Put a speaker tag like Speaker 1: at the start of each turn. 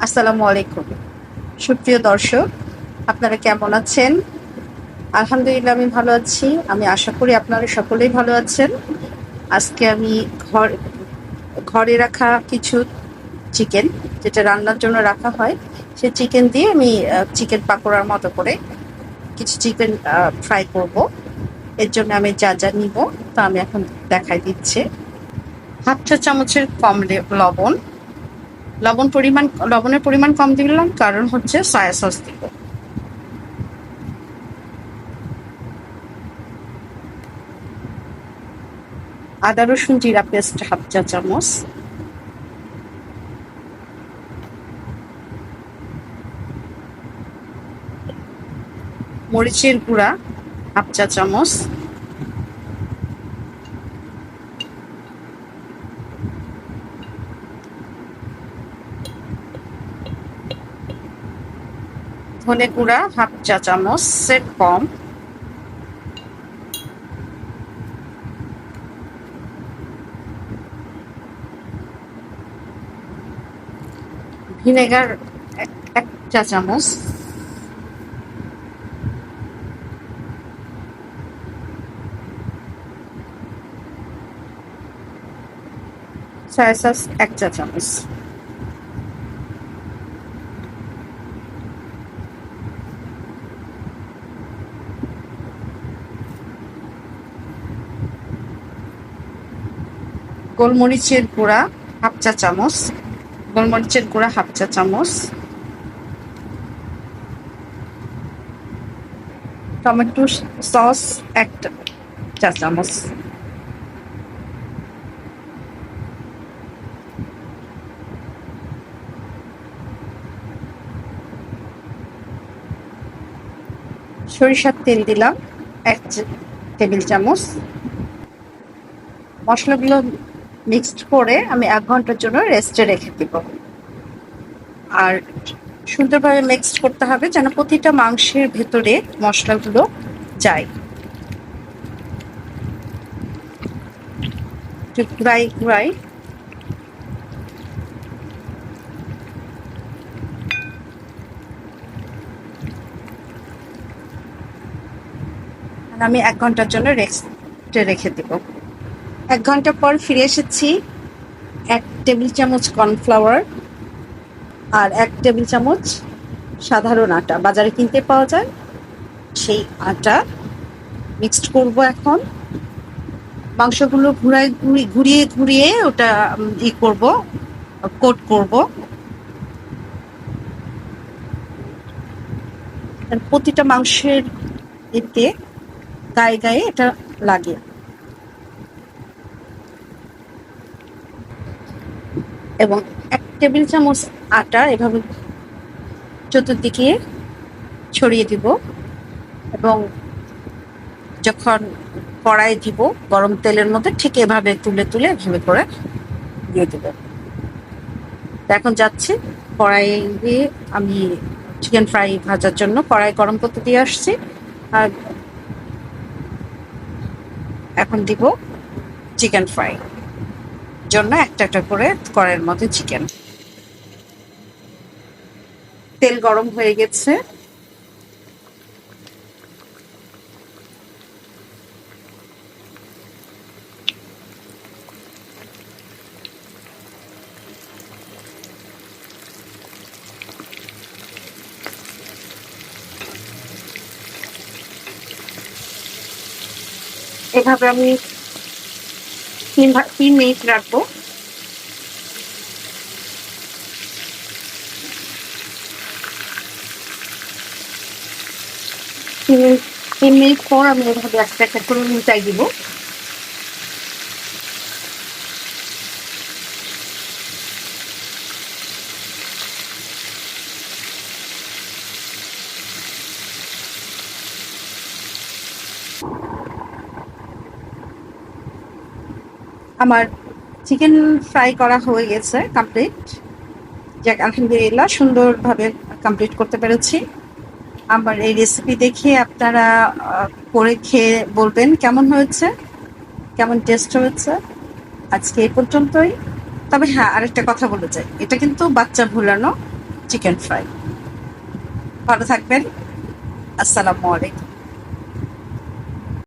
Speaker 1: আসসালামু আলাইকুম। সুপ্রিয় দর্শক, আপনারা কেমন আছেন? আলহামদুলিল্লাহ আমি ভালো আছি। আমি আশা করি আপনারা সকলেই ভালো আছেন। আজকে আমি ঘর ঘরে রাখা কিছু চিকেন, যেটা রান্নার জন্য রাখা হয়, সেই চিকেন দিয়ে আমি চিকেন পাকোড়ার মতো করে কিছু চিকেন ফ্রাই করব। এর জন্য আমি যা নিব তা আমি এখন দেখাই দিচ্ছি। হাফ চা চামচের কম লবণ। লবণের পরিমাণ কম দিলাম কারণ হচ্ছে সয়া সস দিব। আদা রসুন জিরা পেস্ট হাফ চা চামচ, মরিচের গুঁড়া হাফ চা চামচ, ধনে গুঁড়া হাফ চা চামচের কম, ভিনেগার এক চা চামচ, সয়া সস এক চা চামচ। গোলমরিচের গুঁড়া হাফ চা চামচ, হাফ চা চামচ, টমেটো সস এক চা চামচ, সরিষার তেল দিলাম এক টেবিল চামচ। মশলাগুলো মিক্সড করে আমি 1 ঘন্টার জন্য রেস্টে রেখে দিব। আর সুন্দরভাবে মিক্সড করতে হবে যেন প্রতিটা মাংসের ভেতরে মশলাগুলো যায়। ঘুরাই আমি 1 ঘন্টার জন্য রেস্টে রেখে দেব। 1 ঘন্টা পর ফিরে এসেছি। 1 টেবিল চামচ কর্নফ্লাওয়ার আর 1 টেবিল চামচ সাধারণ আটা, বাজারে কিনতে পাওয়া যায়, সেই আটা মিক্সড করব। এখন মাংসগুলো ঘুরিয়ে ওটা করব, কোট করব। প্রতিটা মাংসের এতে গায়ে এটা লাগে। এবং 1 টেবিল চামচ আটা এভাবে চতুর্দিকে ছড়িয়ে দিব এবং যখন কড়াই দিব গরম তেলের মধ্যে ঠিক এভাবে তুলে এভাবে করে দিয়ে দেব। এখন যাচ্ছি কড়াই দিয়ে আমি চিকেন ফ্রাই ভাজার জন্য কড়াই গরম করতে দিয়ে আসছি। আর এখন দিব চিকেন ফ্রাই জন্য একটা করে কড়াইয়ের মধ্যে চিকেন। তেল গরম হয়ে গেছে। এভাবে আমি 3 মিনিট রাখবো। তিন মিনিট পর আমি এভাবে একটা করে উল্টাই দিব। আমার চিকেন ফ্রাই করা হয়ে গেছে, কমপ্লিট। যাক, আলহামদুলিল্লাহ সুন্দরভাবে কমপ্লিট করতে পেরেছি। আমার এই রেসিপি দেখে আপনারা করে খেয়ে বলবেন কেমন হয়েছে, কেমন টেস্ট হয়েছে। আজকে এই পর্যন্তই। তবে হ্যাঁ, আরেকটা কথা বলে যাই, এটা কিন্তু বাচ্চা ভুলানো, চিকেন ফ্রাই। ভালো থাকবেন। আসসালামু আলাইকুম।